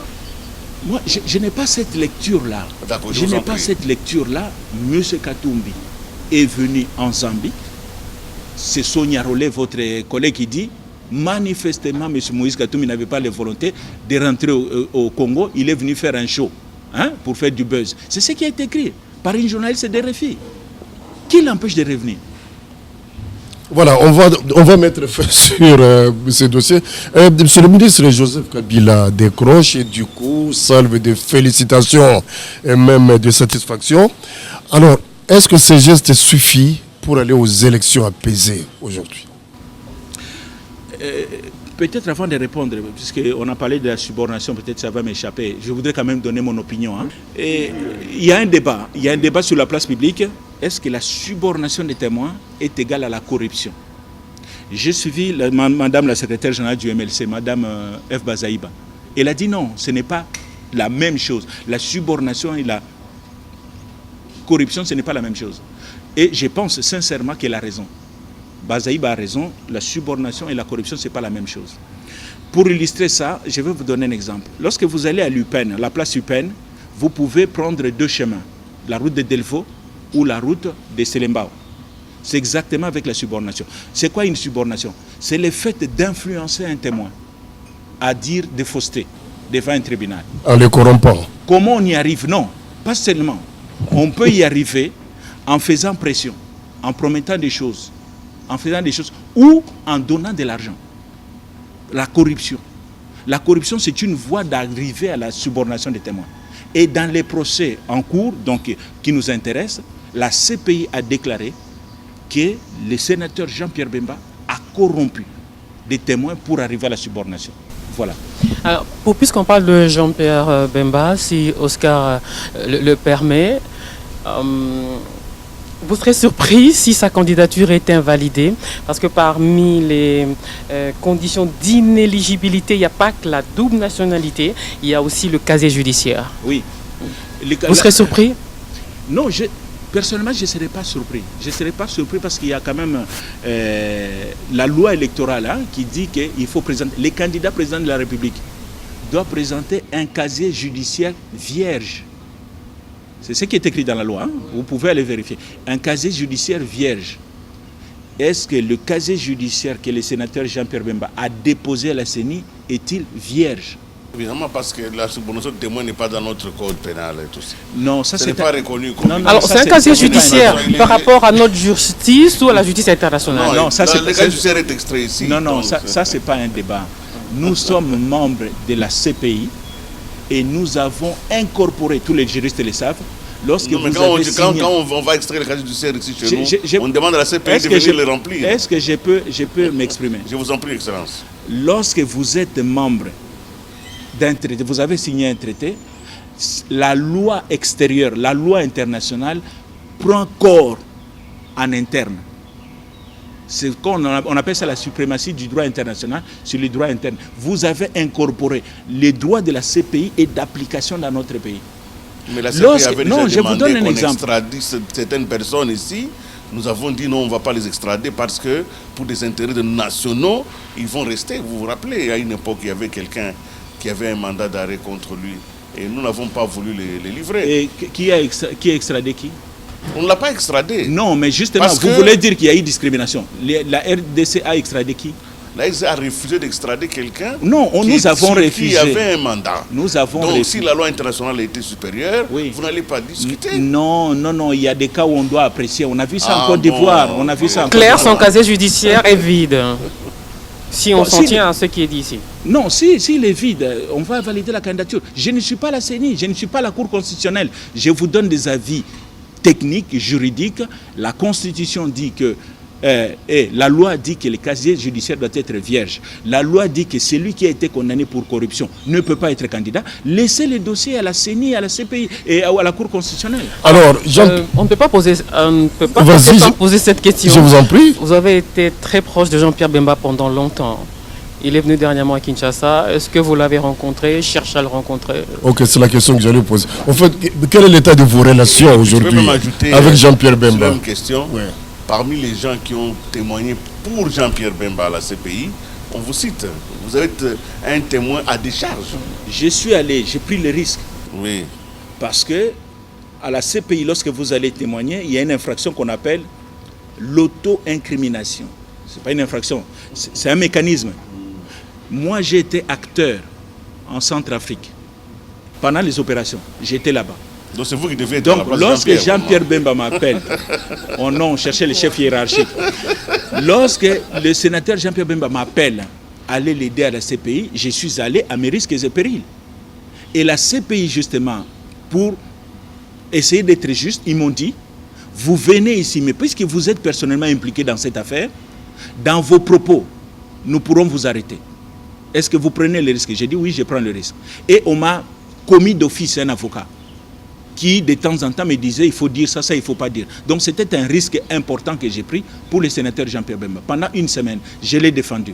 Moi, je n'ai pas cette lecture-là. Je n'ai pas cette lecture-là. M. Katumbi est venu en Zambie. C'est Sonia Rollet, votre collègue, qui dit manifestement, M. Moïse Katumbi n'avait pas la volonté de rentrer au Congo. Il est venu faire un show pour faire du buzz. C'est ce qui a été écrit par une journaliste de RFI. Qui l'empêche de revenir? Voilà, on va mettre fin sur ces dossiers. Monsieur le ministre Joseph Kabila décroche et du coup salve de félicitations et même de satisfaction. Alors, est-ce que ces gestes suffisent pour aller aux élections apaisées aujourd'hui? Peut-être avant de répondre, puisqu'on a parlé de la subordination, peut-être ça va m'échapper, je voudrais quand même donner mon opinion. Et il y a un débat sur la place publique. Est-ce que la subordination des témoins est égale à la corruption? J'ai suivi madame la secrétaire générale du MLC, madame F. Bazaïba. Elle a dit non, ce n'est pas la même chose. La subordination et la corruption, ce n'est pas la même chose. Et je pense sincèrement qu'elle a raison. Bazaïba a raison, la subordination et la corruption, ce n'est pas la même chose. Pour illustrer ça, je vais vous donner un exemple. Lorsque vous allez à l'UPEN, la place UPEN, vous pouvez prendre deux chemins, la route de Delvaux ou la route de Selembao. C'est exactement avec la subordination. C'est quoi une subordination? C'est le fait d'influencer un témoin à dire des faussetés devant un tribunal. En les corrompant. Comment on y arrive? Non, pas seulement. On peut y arriver en faisant pression, en promettant des choses, ou en donnant de l'argent. La corruption. La corruption, c'est une voie d'arriver à la subordination des témoins. Et dans les procès en cours, donc, qui nous intéressent, la CPI a déclaré que le sénateur Jean-Pierre Bemba a corrompu des témoins pour arriver à la subordination. Voilà. Alors, puisqu'on parle de Jean-Pierre Bemba, si Oscar le permet, vous serez surpris si sa candidature est invalidée, parce que parmi les conditions d'inéligibilité, il n'y a pas que la double nationalité, il y a aussi le casier judiciaire. Oui. Vous serez surpris? Non, personnellement, je ne serais pas surpris. Je ne serais pas surpris parce qu'il y a quand même la loi électorale qui dit qu'il faut présenter, les candidats présidents de la République doivent présenter un casier judiciaire vierge. C'est ce qui est écrit dans la loi, vous pouvez aller vérifier. Un casier judiciaire vierge. Est-ce que le casier judiciaire que le sénateur Jean-Pierre Bemba a déposé à la CENI est-il vierge? Évidemment, parce que la subordination de témoin n'est pas dans notre code pénal et tout ça. Non, ça c'est pas reconnu comme... Alors, c'est un casier judiciaire par rapport à notre justice ou à la justice internationale? Non, ça c'est... Le casier judiciaire est extrait ici. Non, ça c'est pas un débat. Nous sommes membres de la CPI et nous avons incorporé, tous les juristes le savent, lorsque non, mais quand on va extraire le casier judiciaire ici chez nous, on demande à la CPI de venir le remplir. Est-ce que je peux m'exprimer? Je vous en prie, Excellence. Lorsque vous êtes membre d'un traité, vous avez signé un traité, la loi extérieure, la loi internationale prend corps en interne. On appelle ça la suprématie du droit international sur le droit interne. Vous avez incorporé les droits de la CPI et d'application dans notre pays. Mais la CPI avait déjà demandé qu'on extradite certaines personnes ici Nous avons dit non, on ne va pas les extrader parce que pour des intérêts nationaux, ils vont rester. Vous vous rappelez, à une époque, il y avait quelqu'un qui avait un mandat d'arrêt contre lui. Et nous n'avons pas voulu les livrer. Et qui a extradé qui? On ne l'a pas extradé. Non, mais justement, vous voulez dire qu'il y a eu discrimination. La RDC a extradé qui? La RDC a refusé d'extrader quelqu'un. Non, nous avons refusé. Qui avait un mandat. Nous avons refusé. Donc si la loi internationale a été supérieure, oui, vous n'allez pas discuter. Non, il y a des cas où on doit apprécier. On a vu ça en Côte d'Ivoire. On a vu ça en Claire, son casier judiciaire est vide. Si on s'en tient à ce qui est dit ici. Non, s'il est vide, on va valider la candidature. Je ne suis pas la CENI, je ne suis pas la Cour constitutionnelle. Je vous donne des avis techniques, juridiques. La Constitution dit que la loi dit que le casier judiciaire doit être vierge. La loi dit que celui qui a été condamné pour corruption ne peut pas être candidat. Laissez les dossiers à la CENI, à la CPI et à la Cour constitutionnelle. Alors, on ne peut pas poser cette question. Je vous en prie. Vous avez été très proche de Jean-Pierre Bemba pendant longtemps. Il est venu dernièrement à Kinshasa. Est-ce que vous l'avez rencontré, cherche à le rencontrer? Ok, c'est la question que j'allais poser. En fait, quel est l'état de vos relations aujourd'hui avec Jean-Pierre Bemba? Une question. Ouais. Parmi les gens qui ont témoigné pour Jean-Pierre Bemba à la CPI, on vous cite. Vous êtes un témoin à décharge. Je suis allé, j'ai pris le risque. Oui. Parce que à la CPI, lorsque vous allez témoigner, il y a une infraction qu'on appelle l'auto-incrimination. Ce n'est pas une infraction, c'est un mécanisme. Moi, j'ai été acteur en Centrafrique pendant les opérations. J'étais là-bas. Donc c'est vous qui devez être donc, lorsque Jean-Pierre Bemba m'appelle, on cherchait le chef hiérarchique. Lorsque le sénateur Jean-Pierre Bemba m'appelle aller l'aider à la CPI, je suis allé à mes risques et périls. Et la CPI, justement, pour essayer d'être juste, ils m'ont dit, vous venez ici, mais puisque vous êtes personnellement impliqué dans cette affaire, dans vos propos, nous pourrons vous arrêter. Est-ce que vous prenez le risque? J'ai dit oui, je prends le risque. Et on m'a commis d'office un avocat qui de temps en temps me disait il faut dire ça, il ne faut pas dire. Donc c'était un risque important que j'ai pris pour le sénateur Jean-Pierre Bemba. Pendant une semaine, je l'ai défendu.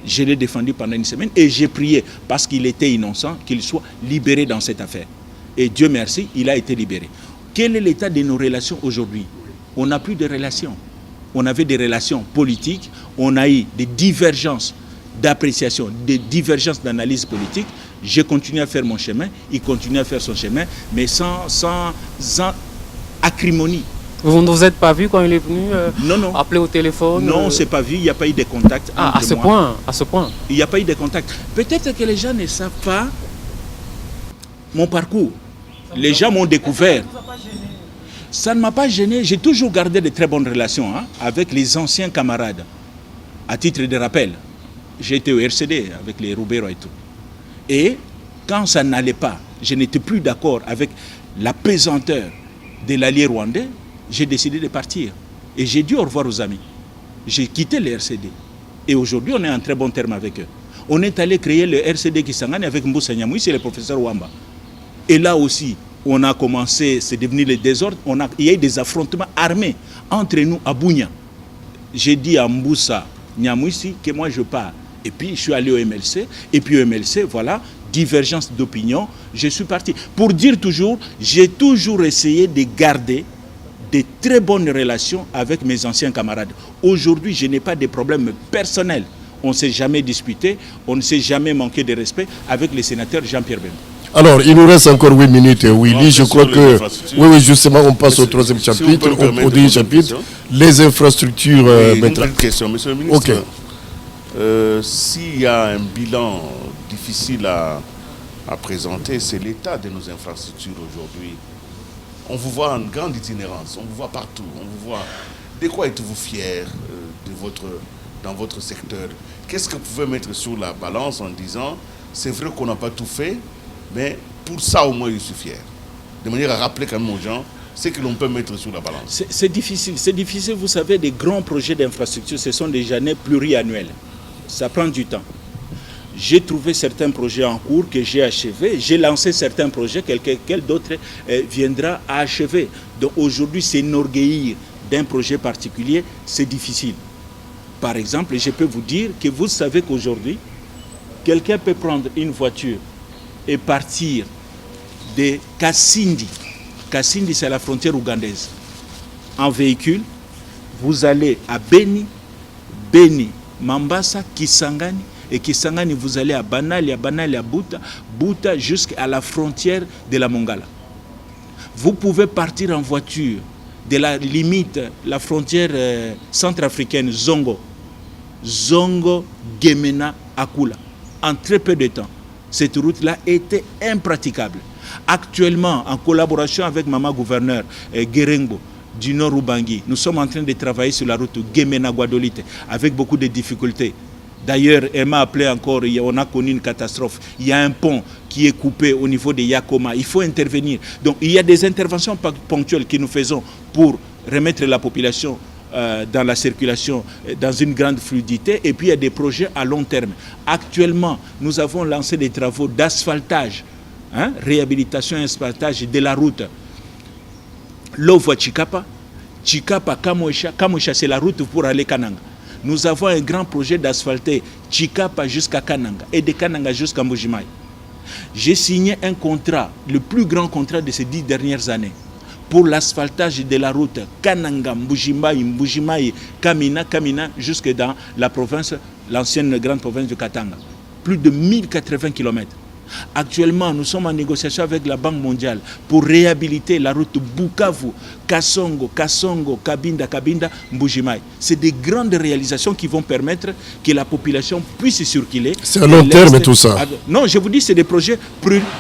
Je l'ai défendu pendant une semaine et j'ai prié parce qu'il était innocent qu'il soit libéré dans cette affaire. Et Dieu merci, il a été libéré. Quel est l'état de nos relations aujourd'hui? On n'a plus de relations. On avait des relations politiques, on a eu des divergences d'appréciation, des divergences d'analyse politique. J'ai continué à faire mon chemin, il continue à faire son chemin, mais sans acrimonie. Vous ne vous êtes pas vu quand il est venu non. appeler au téléphone? Non, on ne s'est pas vu, il n'y a pas eu de contact. À ce point. Il n'y a pas eu de contact. Peut-être que les gens ne savent pas mon parcours. Les gens m'ont découvert. Ça ne m'a pas gêné. J'ai toujours gardé de très bonnes relations avec les anciens camarades. À titre de rappel, j'ai été au RCD avec les Roubero et tout. Et quand ça n'allait pas, je n'étais plus d'accord avec la pesanteur de l'allié rwandais, j'ai décidé de partir. Et j'ai dit au revoir aux amis. J'ai quitté le RCD. Et aujourd'hui, on est en très bon terme avec eux. On est allé créer le RCD Kisangani avec Mboussa Nyamouis, c'est le professeur Wamba. Et là aussi, on a commencé, c'est devenu le désordre. Il y a eu des affrontements armés entre nous à Bunia. J'ai dit à Mboussa Nyamouissi que moi je pars. Et puis je suis allé au MLC. Et puis au MLC, voilà, divergence d'opinion. Je suis parti. Pour dire toujours, j'ai toujours essayé de garder de très bonnes relations avec mes anciens camarades. Aujourd'hui, je n'ai pas de problèmes personnels. On ne s'est jamais disputé, on ne s'est jamais manqué de respect avec le sénateur Jean-Pierre Bemba. Alors, il nous reste encore 8 minutes, Willy. Je crois que... Oui, justement, on passe au troisième chapitre, au dernier chapitre. Les infrastructures... Une petite question, monsieur le ministre. Okay. S'il y a un bilan difficile à présenter, c'est l'état de nos infrastructures aujourd'hui. On vous voit en grande itinérance, on vous voit partout, on vous voit... De quoi êtes-vous fier dans votre secteur? Qu'est-ce que vous pouvez mettre sur la balance en disant, c'est vrai qu'on n'a pas tout fait, mais pour ça au moins je suis fier? De manière à rappeler quand même aux gens ce que l'on peut mettre sur la balance. C'est difficile, vous savez, des grands projets d'infrastructure, ce sont des années pluriannuelles. Ça prend du temps. J'ai trouvé certains projets en cours que j'ai achevés. J'ai lancé certains projets, quel d'autres viendra à achever. Donc aujourd'hui, s'enorgueillir d'un projet particulier, c'est difficile. Par exemple, je peux vous dire que vous savez qu'aujourd'hui, quelqu'un peut prendre une voiture et partir de Kasindi. Kasindi, c'est la frontière ougandaise. En véhicule, vous allez à Beni, Beni, Mambasa, Kisangani, et Kisangani, vous allez à Banali, à Buta, Buta jusqu'à la frontière de la Mongala. Vous pouvez partir en voiture de la limite, la frontière centrafricaine, Zongo, Gemena, Akula, en très peu de temps. Cette route-là était impraticable. Actuellement, en collaboration avec Maman Gouverneur Gerengo du Nord Ubangi, nous sommes en train de travailler sur la route Gemena-Guadolite avec beaucoup de difficultés. D'ailleurs, elle m'a appelé encore, on a connu une catastrophe. Il y a un pont qui est coupé au niveau de Yakoma. Il faut intervenir. Donc, il y a des interventions ponctuelles que nous faisons pour remettre la population dans la circulation, dans une grande fluidité. Et puis, il y a des projets à long terme. Actuellement, nous avons lancé des travaux d'asphaltage, réhabilitation et asphaltage de la route Lovo-Chikapa, Chikapa-Kamoisha. Kamoisha, c'est la route pour aller Kananga. Nous avons un grand projet d'asphalter Chikapa jusqu'à Kananga et de Kananga jusqu'à Mbujimai. J'ai signé un contrat, le plus grand contrat de ces 10 dernières années, pour l'asphaltage de la route Kananga, Mbujimai, Kamina, jusque dans la province, l'ancienne grande province de Katanga. Plus de 1080 km. Actuellement, nous sommes en négociation avec la Banque mondiale pour réhabiliter la route Bukavu, Kasongo, Kabinda, Mbujimai. C'est des grandes réalisations qui vont permettre que la population puisse circuler. C'est à long terme tout ça. Non, je vous dis, c'est des projets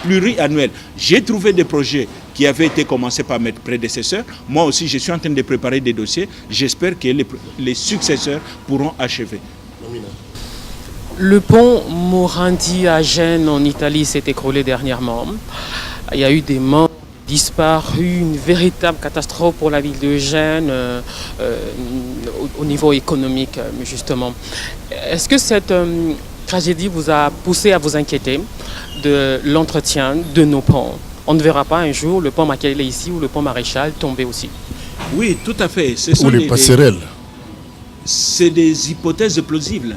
pluriannuels. J'ai trouvé des projets qui avaient été commencés par mes prédécesseurs. Moi aussi, je suis en train de préparer des dossiers. J'espère que les successeurs pourront achever. Le pont Morandi à Gênes en Italie s'est écroulé dernièrement. Il y a eu des morts disparus, une véritable catastrophe pour la ville de Gênes au niveau économique justement. Est-ce que cette tragédie vous a poussé à vous inquiéter de l'entretien de nos ponts? On ne verra pas un jour le pont Makelele ici ou le pont Maréchal tomber aussi. Oui, tout à fait. Ou les passerelles. C'est des hypothèses plausibles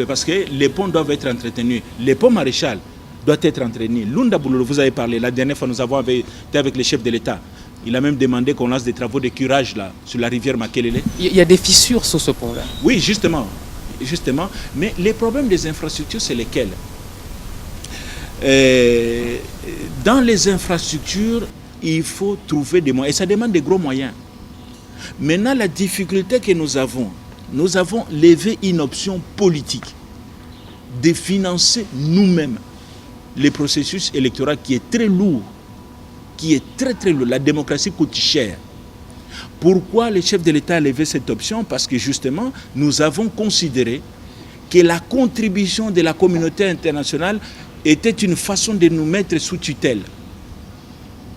parce que les ponts doivent être entretenus. Les ponts Maréchal doivent être entretenus. Lunda Boulolo, vous avez parlé, la dernière fois nous avons été avec le chef de l'État. Il a même demandé qu'on lance des travaux de curage là, sur la rivière Makelele. Il y a des fissures sur ce pont-là. Oui, justement. Mais les problèmes des infrastructures, c'est lesquels? Dans les infrastructures, il faut trouver des moyens. Et ça demande des gros moyens. Maintenant, la difficulté que nous avons levé une option politique de financer nous-mêmes le processus électoral qui est très lourd, qui est très très lourd. La démocratie coûte cher. Pourquoi le chef de l'État a levé cette option? Parce que justement, nous avons considéré que la contribution de la communauté internationale était une façon de nous mettre sous tutelle.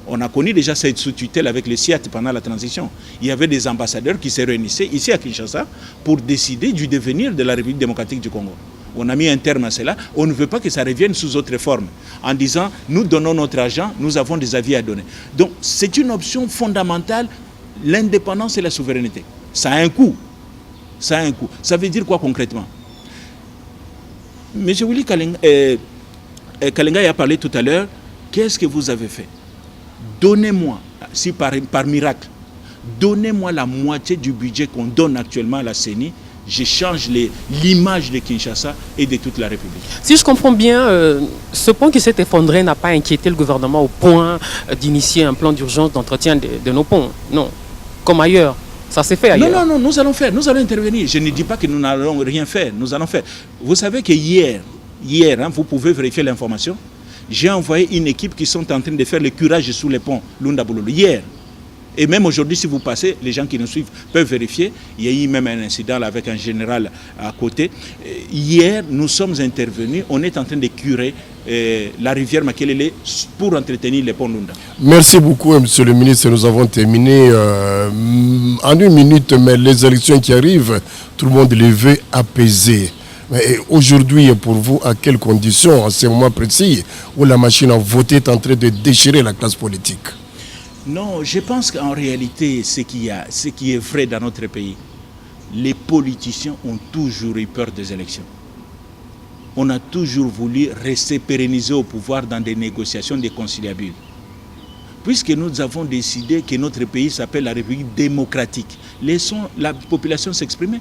On a connu déjà cette sous-tutelle avec les SIAT pendant la transition. Il y avait des ambassadeurs qui se réunissaient ici à Kinshasa pour décider du devenir de la République démocratique du Congo. On a mis un terme à cela. On ne veut pas que ça revienne sous autre forme. En disant, nous donnons notre argent, nous avons des avis à donner. Donc, c'est une option fondamentale, l'indépendance et la souveraineté. Ça a un coût. Ça a un coût. Ça veut dire quoi concrètement? M. Willy Kalenga a parlé tout à l'heure. Qu'est-ce que vous avez fait? Donnez-moi, si par miracle, donnez-moi la moitié du budget qu'on donne actuellement à la CENI, je change l'image de Kinshasa et de toute la République. Si je comprends bien, ce pont qui s'est effondré n'a pas inquiété le gouvernement au point d'initier un plan d'urgence d'entretien de nos ponts. Non, comme ailleurs. Ça s'est fait ailleurs. Non, nous allons faire, nous allons intervenir. Je ne dis pas que nous n'allons rien faire, nous allons faire. Vous savez que hier, vous pouvez vérifier l'information, j'ai envoyé une équipe qui sont en train de faire le curage sous les ponts Lunda Boulolo, hier. Et même aujourd'hui, si vous passez, les gens qui nous suivent peuvent vérifier. Il y a eu même un incident là, avec un général à côté. Hier, nous sommes intervenus, on est en train de curer la rivière Makelele pour entretenir les ponts Lunda. Merci beaucoup, monsieur le ministre. Nous avons terminé en une minute, mais les élections qui arrivent, tout le monde les veut apaiser. Aujourd'hui, pour vous, à quelles conditions, en ce moment précis, où la machine à voter est en train de déchirer la classe politique? Non, je pense qu'en réalité, ce qui est vrai dans notre pays, les politiciens ont toujours eu peur des élections. On a toujours voulu rester pérennisé au pouvoir dans des négociations, des conciliabules. puisque nous avons décidé que notre pays s'appelle la République démocratique, laissons la population s'exprimer.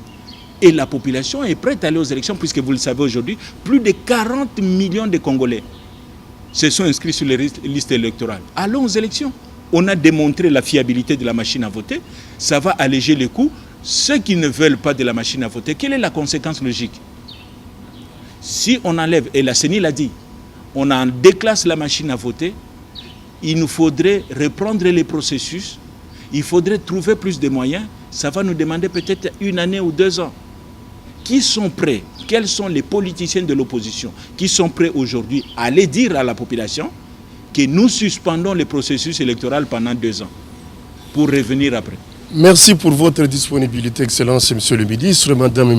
Et la population est prête à aller aux élections, puisque vous le savez aujourd'hui, plus de 40 millions de Congolais se sont inscrits sur les listes électorales. Allons aux élections. On a démontré la fiabilité de la machine à voter, ça va alléger les coûts. Ceux qui ne veulent pas de la machine à voter, quelle est la conséquence logique? Si on enlève, et la CENI l'a dit, on en déclasse la machine à voter, il nous faudrait reprendre les processus, il faudrait trouver plus de moyens, ça va nous demander peut-être 1 année ou 2 ans. Qui sont prêts? Quels sont les politiciens de l'opposition qui sont prêts aujourd'hui à aller dire à la population que nous suspendons le processus électoral pendant 2 ans pour revenir après? Merci pour votre disponibilité, Excellence, Monsieur le Ministre, Madame et